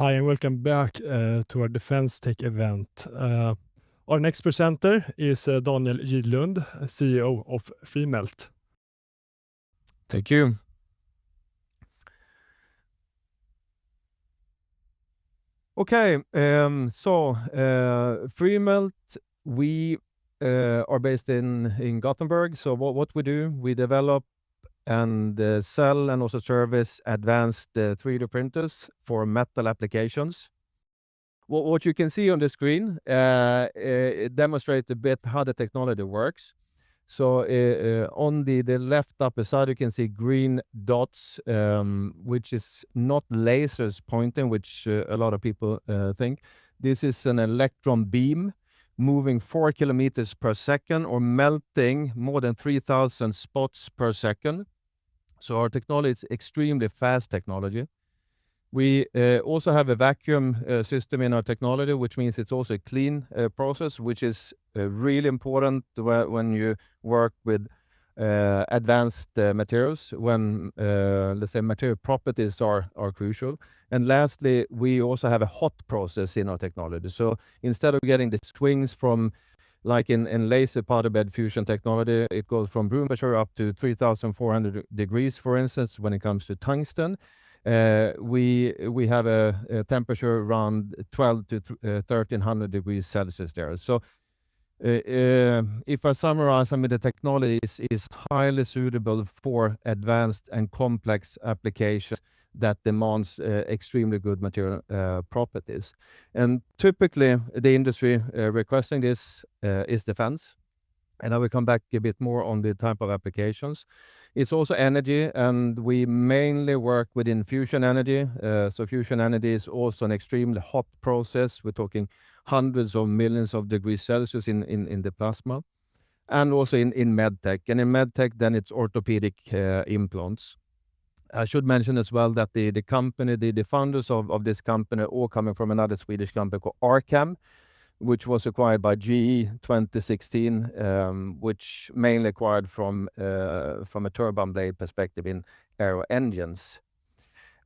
Hi, and welcome back to our Defense Tech event. Our next presenter is Daniel Gidlund, CEO of Freemelt. Thank you. Okay, Freemelt, we are based in Gothenburg. So what we do, we develop and sell and also service advanced 3D printers for metal applications. What you can see on the screen, it demonstrates a bit how the technology works. So on the left upper side, you can see green dots, which is not lasers pointing, which a lot of people think. This is an electron beam moving 4 kilometers per second or melting more than 3,000 spots per second. So our technology is extremely fast technology. We also have a vacuum system in our technology, which means it's also a clean process, which is really important when you work with advanced materials, when, let's say, material properties are crucial. And lastly, we also have a hot process in our technology. So instead of getting the swings from, like in laser powder bed fusion technology, it goes from room temperature up to 3,400 degrees, for instance, when it comes to tungsten. We have a temperature around 12 to 1300 degrees Celsius there. So if I summarize, I mean, the technology is highly suitable for advanced and complex applications that demands extremely good material properties. And typically, the industry requesting this is defense. And I will come back a bit more on the type of applications. It's also energy, and we mainly work within fusion energy. So fusion energy is also an extremely hot process. We're talking hundreds of millions of degrees Celsius in the plasma, and also in medtech. And in medtech, then it's orthopedic implants. I should mention as well that the company, the founders of this company, are all coming from another Swedish company called Arcam, which was acquired by GE 2016, which mainly acquired from a turbine blade perspective in aero engines.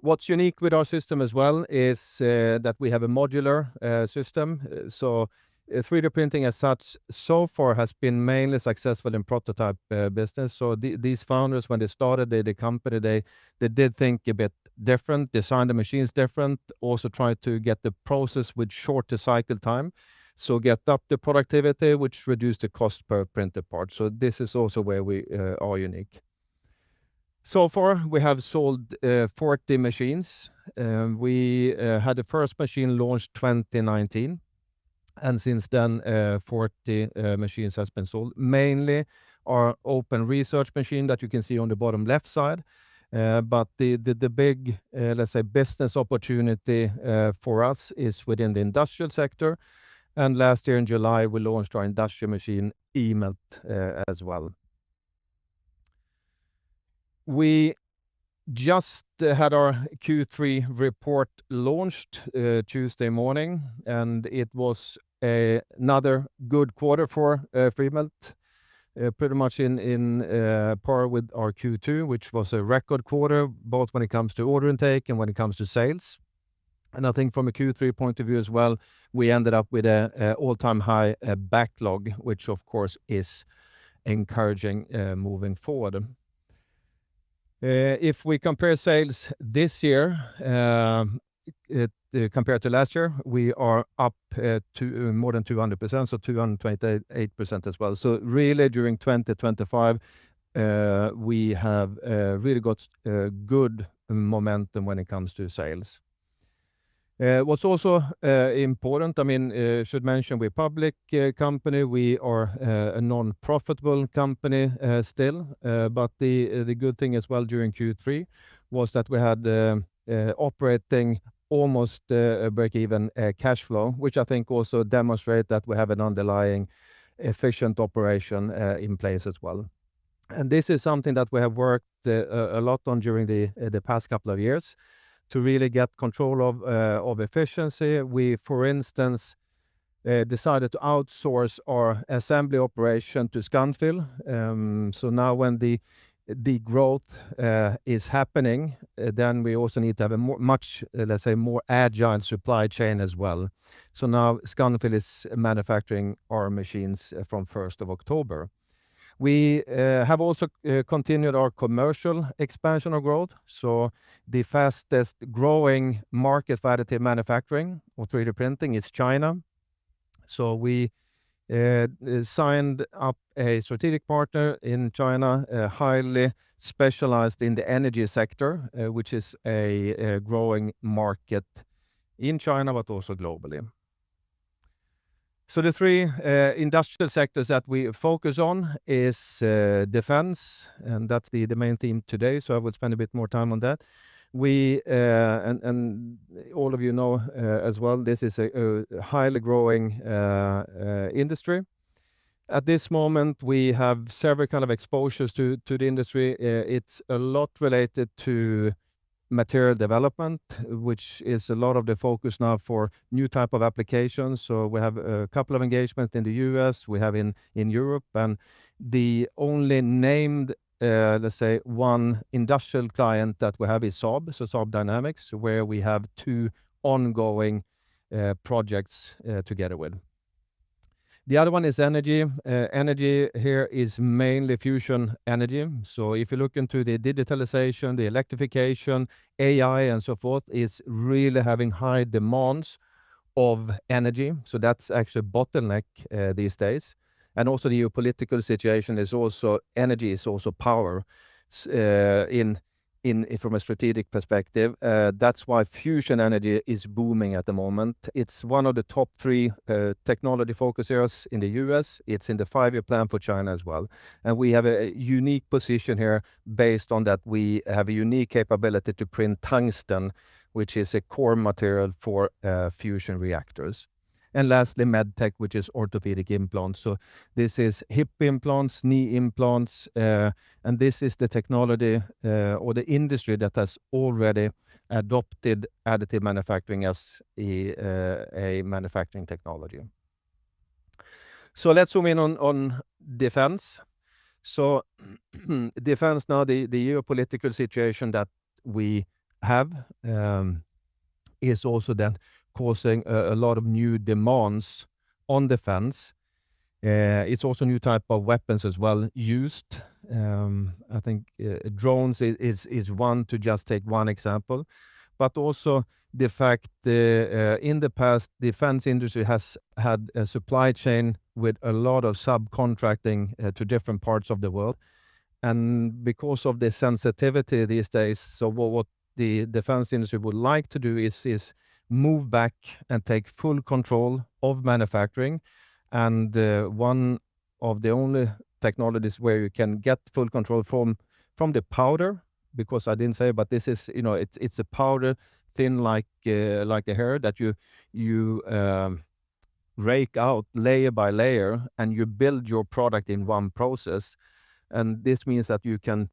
What's unique with our system as well is that we have a modular system. So 3D printing as such so far has been mainly successful in prototype business. So these founders, when they started the company, they did think a bit different, designed the machines different, also tried to get the process with shorter cycle time. So get up the productivity, which reduce the cost per printed part. So this is also where we are unique. So far, we have sold 40 machines. We had the first machine launched 2019. And since then, 40 machines has been sold. Mainly our open research machine that you can see on the bottom left side. But the big, let's say, business opportunity for us is within the industrial sector. And last year in July, we launched our industrial machine, Freemelt, as well. We just had our Q3 report launched Tuesday morning, and it was another good quarter for Freemelt, pretty much in par with our Q2, which was a record quarter, both when it comes to order intake and when it comes to sales. And I think from a Q3 point of view as well, we ended up with an all-time high backlog, which of course is encouraging moving forward. If we compare sales this year compared to last year, we are up to more than 200%, so 228% as well. So really during 2025, we have really got good momentum when it comes to sales. What's also important, I mean, should mention we're a public company. We are a non-profitable company still, but the good thing as well during Q3 was that we had operating almost a break-even cash flow, which I think also demonstrate that we have an underlying efficient operation in place as well. And this is something that we have worked a lot on during the past couple of years to really get control of efficiency. We, for instance, decided to outsource our assembly operation to Scanfil. So now when the the growth is happening, then we also need to have a much, let's say, more agile supply chain as well. So now Scanfil is manufacturing our machines from 1st of October. We have also continued our commercial expansion of growth. So the fastest growing market for additive manufacturing or 3D printing is China. So we signed up a strategic partner in China, highly specialized in the energy sector, which is a growing market in China, but also globally. So the three industrial sectors that we focus on is defense, and that's the main theme today, so I would spend a bit more time on that. We and all of you know as well, this is a highly growing industry. At this moment, we have several kind of exposures to the industry. It's a lot related to material development, which is a lot of the focus now for new type of applications. So we have a couple of engagements in the US, we have in Europe, and the only named, let's say, one industrial client that we have is Saab, so Saab Dynamics, where we have two ongoing projects together with. The other one is energy. Energy here is mainly fusion energy. So if you look into the digitalization, the electrification, AI, and so forth, it's really having high demands of energy. So that's actually a bottleneck these days. And also the geopolitical situation is also, energy is also power from a strategic perspective. That's why fusion energy is booming at the moment. It's one of the top three technology focus areas in the US. It's in the 5-year plan for China as well. And we have a unique position here based on that we have a unique capability to print tungsten, which is a core material for fusion reactors. And lastly, medtech, which is orthopedic implants. So this is hip implants, knee implants, and this is the technology or the industry that has already adopted additive manufacturing as a manufacturing technology. So let's zoom in on defense. So defense now, the geopolitical situation that we have is also then causing a lot of new demands on defense. It's also new type of weapons as well used. I think drones is one, to just take one example, but also the fact in the past, defense industry has had a supply chain with a lot of subcontracting to different parts of the world. And because of the sensitivity these days, so what the defense industry would like to do is move back and take full control of manufacturing. And one of the only technologies where you can get full control from the powder, because I didn't say, but this is, it's a powder thin like a hair that you rake out layer by layer, and you build your product in one process. And this means that you can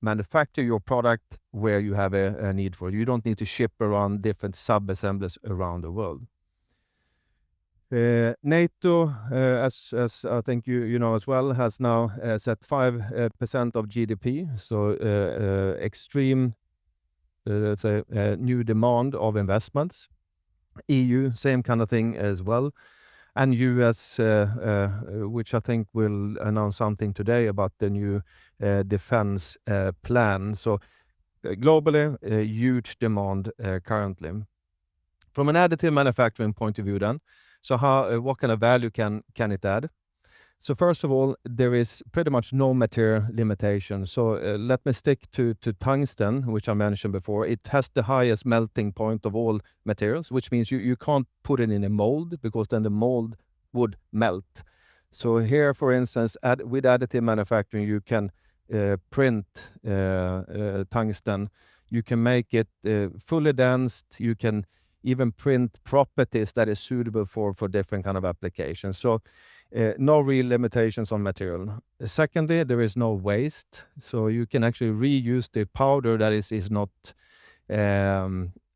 manufacture your product where you have a need for it. You don't need to ship around different sub-assemblies around the world. NATO, as I think you know as well, has now set 5% of GDP, so extreme new demand of investments. EU, same kind of thing as well. And US, which I think will announce something today about the new defense plan. So globally, huge demand currently. From an additive manufacturing point of view then, so what kind of value can it add? So first of all, there is pretty much no material limitation. So let me stick to tungsten, which I mentioned before. It has the highest melting point of all materials, which means you can't put it in a mold, because then the mold would melt. So here, for instance, with additive manufacturing, you can print tungsten. You can make it fully dense. You can even print properties that is suitable for different kind of applications. So no real limitations on material. Secondly, there is no waste, so you can actually reuse the powder that is not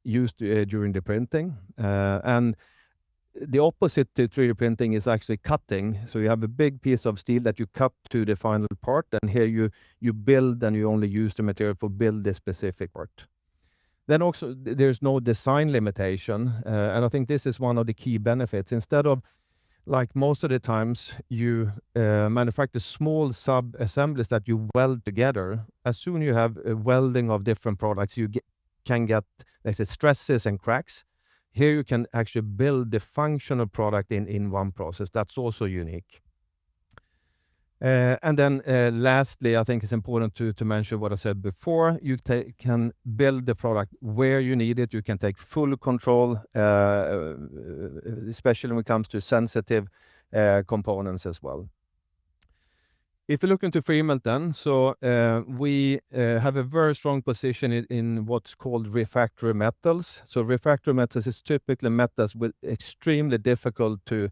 used during the printing. And the opposite to 3D printing is actually cutting. So you have a big piece of steel that you cut to the final part, and here you build, and you only use the material for build the specific part. Then also there's no design limitation, and I think this is one of the key benefits. Instead of, like most of the times, you manufacture small sub-assemblies that you weld together. As soon as you have a welding of different products, you can get, let's say, stresses and cracks. Here you can actually build the functional product in one process. That's also unique. And then lastly, I think it's important to mention what I said before. You can build the product where you need it. You can take full control, especially when it comes to sensitive components as well. If you look into Freemelt then, so we have a very strong position in what's called refractory metals. So refractory metals is typically metals with extremely difficult to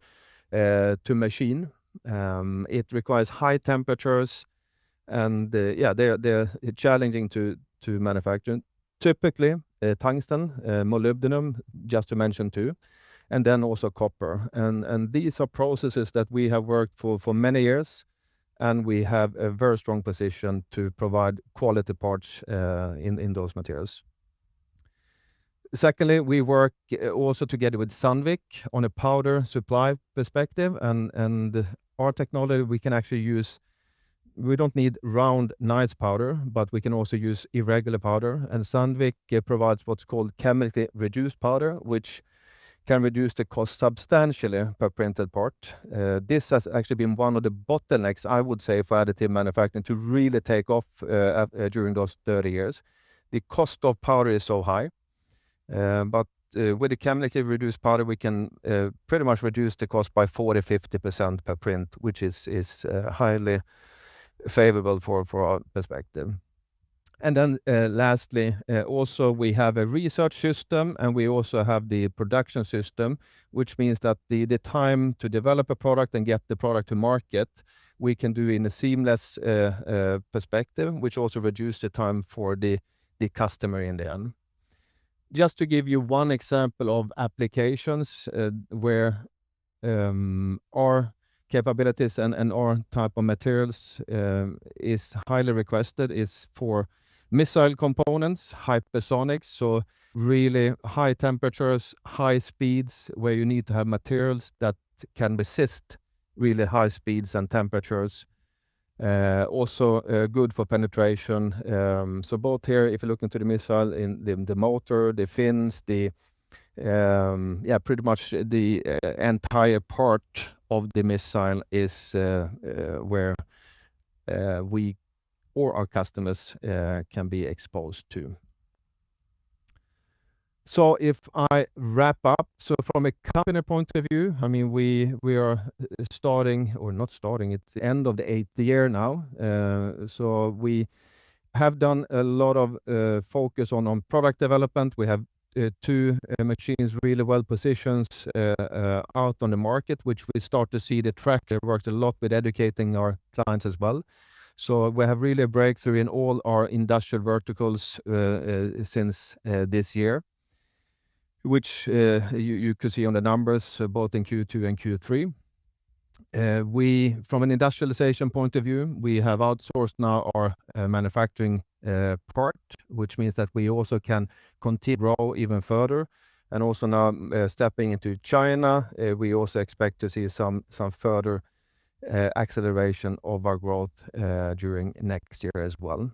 machine. It requires high temperatures, and they're challenging to manufacture. Typically, tungsten, molybdenum, just to mention two, and then also copper. And these are processes that we have worked for many years, and we have a very strong position to provide quality parts in those materials. Secondly, we work also together with Sandvik on a powder supply perspective, and our technology we can actually use. We don't need round, nice powder, but we can also use irregular powder. And Sandvik provides what's called chemically reduced powder, which can reduce the cost substantially per printed part. This has actually been one of the bottlenecks, I would say, for additive manufacturing to really take off during those 30 years. The cost of powder is so high, but with the chemically reduced powder, we can pretty much reduce the cost by 40-50% per print, which is highly favorable for our perspective. And then lastly, also we have a research system, and we also have the production system, which means that the time to develop a product and get the product to market, we can do in a seamless perspective, which also reduces the time for the customer in the end. Just to give you one example of applications where our capabilities and our type of materials is highly requested is for missile components, hypersonics, so really high temperatures, high speeds, where you need to have materials that can resist really high speeds and temperatures. Also good for penetration. So both here, if you look into the missile, in the motor, the fins, pretty much the entire part of the missile is where we or our customers can be exposed to. So if I wrap up, so from a company point of view, I mean, we are starting, or not starting, it's the end of the 8th year now. So we have done a lot of focus on product development. We have 2 machines really well positioned out on the market, which we start to see the track. We worked a lot with educating our clients as well. So we have really a breakthrough in all our industrial verticals since this year, which you could see on the numbers both in Q2 and Q3. We, from an industrialization point of view, we have outsourced now our manufacturing part, which means that we also can continue to grow even further. And also now stepping into China, we also expect to see some further acceleration of our growth during next year as well.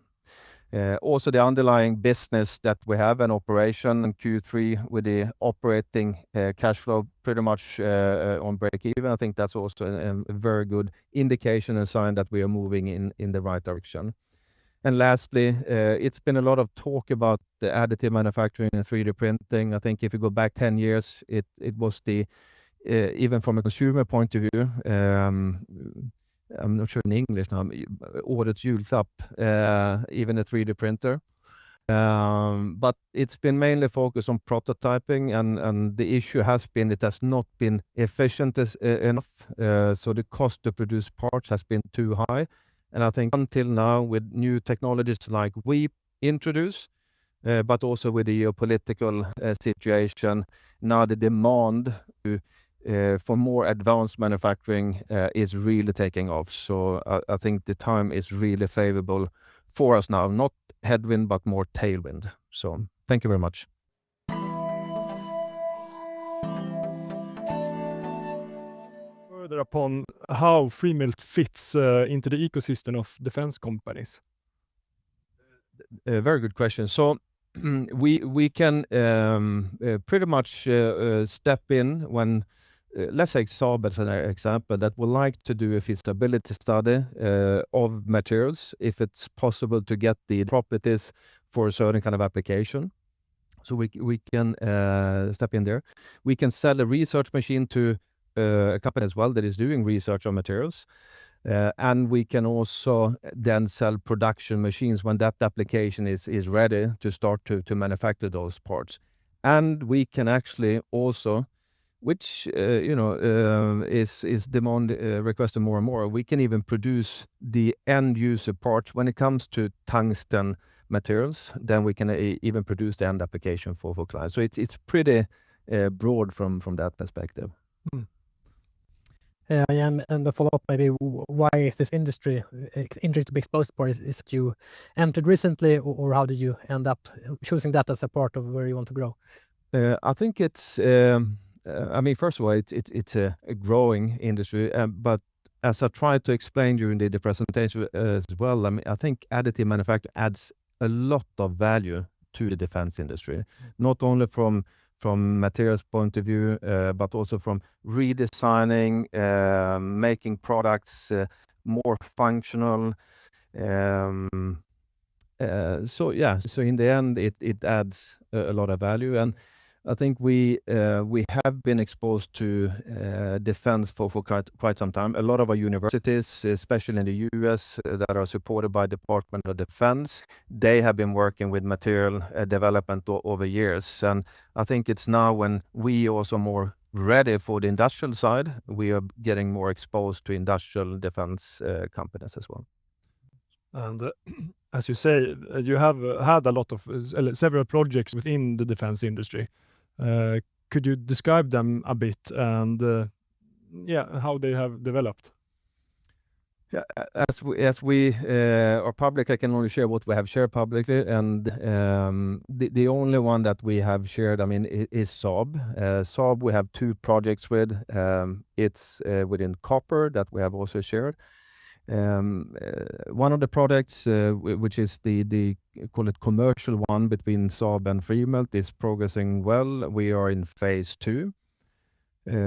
Also the underlying business that we have an operation in Q3 with the operating cash flow pretty much on break even. I think that's also a very good indication and sign that we are moving in the right direction. And lastly, it's been a lot of talk about the additive manufacturing and 3D printing. I think if you go back 10 years, it was the even from a consumer point of view, I'm not sure in English now, årets julklapp, even a 3D printer. But it's been mainly focused on prototyping, and the issue has been it has not been efficient enough. So the cost to produce parts has been too high. And I think until now, with new technologies like we introduce, but also with the geopolitical situation, now the demand to for more advanced manufacturing is really taking off. So I think the time is really favorable for us now, not headwind, but more tailwind. So thank you very much. Further upon how Freemelt fits into the ecosystem of defense companies. A very good question. So we can pretty much step in when, let's take Saab as an example, that would like to do a feasibility study of materials, if it's possible to get the properties for a certain kind of application. So we can step in there. We can sell a research machine to a company as well that is doing research on materials. And we can also then sell production machines when that application is ready to start to manufacture those parts. And we can actually also, which is demand requested more and more, we can even produce the end user parts when it comes to tungsten materials. Then we can even produce the end application for clients. So it's pretty broad from that perspective. And the follow-up, maybe, why is this industry interesting to be exposed for? Is it you entered recently, or how did you end up choosing that as a part of where you want to grow? I think it's, I mean, first of all, it's a growing industry, but as I tried to explain during the presentation as well, I mean, I think additive manufacturing adds a lot of value to the defense industry, not only from materials point of view, but also from redesigning, making products more functional. So in the end, it adds a lot of value, and I think we have been exposed to defense for quite some time. A lot of our universities, especially in the US, that are supported by Department of Defense, they have been working with material development over years. And I think it's now when we also more ready for the industrial side, we are getting more exposed to industrial defense companies as well. And as you say, you have had a lot of several projects within the defense industry. Could you describe them a bit, and how they have developed? Yeah, as we are public, I can only share what we have shared publicly, and the only one that we have shared, I mean, is Saab. Saab, we have 2 projects with. It's within copper that we have also shared. One of the products, which is the call it commercial one between Saab and Freemelt, is progressing well. We are in phase 2.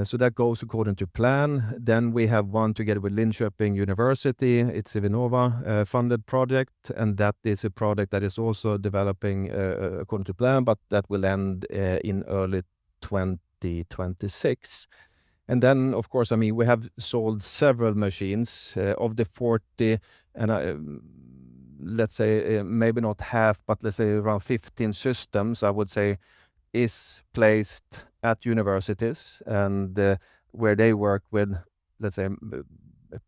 So that goes according to plan. Then we have one together with Linköping University. It's a Vinnova funded project, and that is a product that is also developing according to plan, but that will end in early 2026. And then, of course, I mean, we have sold several machines of the 40, and let's say maybe not half, but let's say around 15 systems, I would say, is placed at universities, and where they work with, let's say,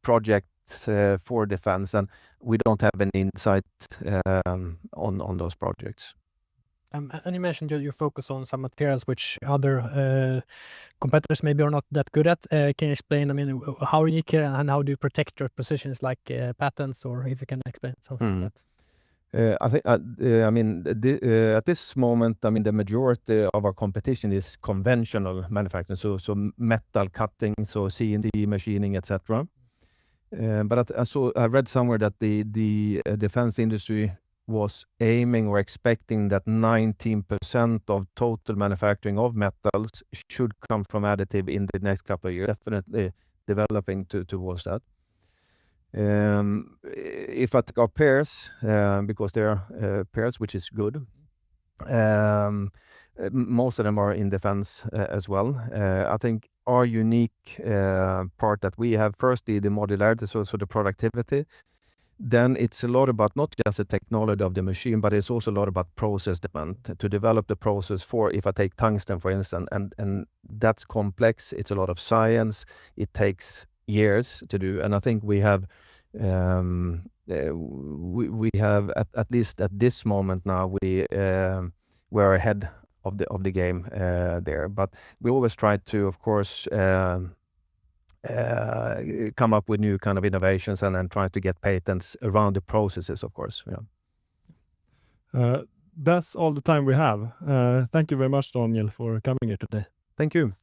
projects for defense, and we don't have any insight on those projects. And you mentioned your focus on some materials which other competitors maybe are not that good at. Can you explain, I mean, how unique and how do you protect your positions, like patents, or if you can explain something like that? I think, I mean, at this moment, I mean, the majority of our competition is conventional manufacturing, so metal cutting, so CNC machining, etc. But I read somewhere that the defense industry was aiming or expecting that 19% of total manufacturing of metals should come from additive in the next couple of years. Definitely developing towards that. If I take our peers, because they are peers, which is good, most of them are in defense as well. I think our unique part that we have, firstly, the modularity, so the productivity. Then it's a lot about not just the technology of the machine, but it's also a lot about process development, to develop the process for, if I take tungsten, for instance, and that's complex. It's a lot of science. It takes years to do. And I think we have, we have at least at this moment now, we're ahead of the game there. But we always try to, of course, come up with new kind of innovations and then try to get patents around the processes, of course. That's all the time we have. Thank you very much, Daniel, for coming here today. Thank you.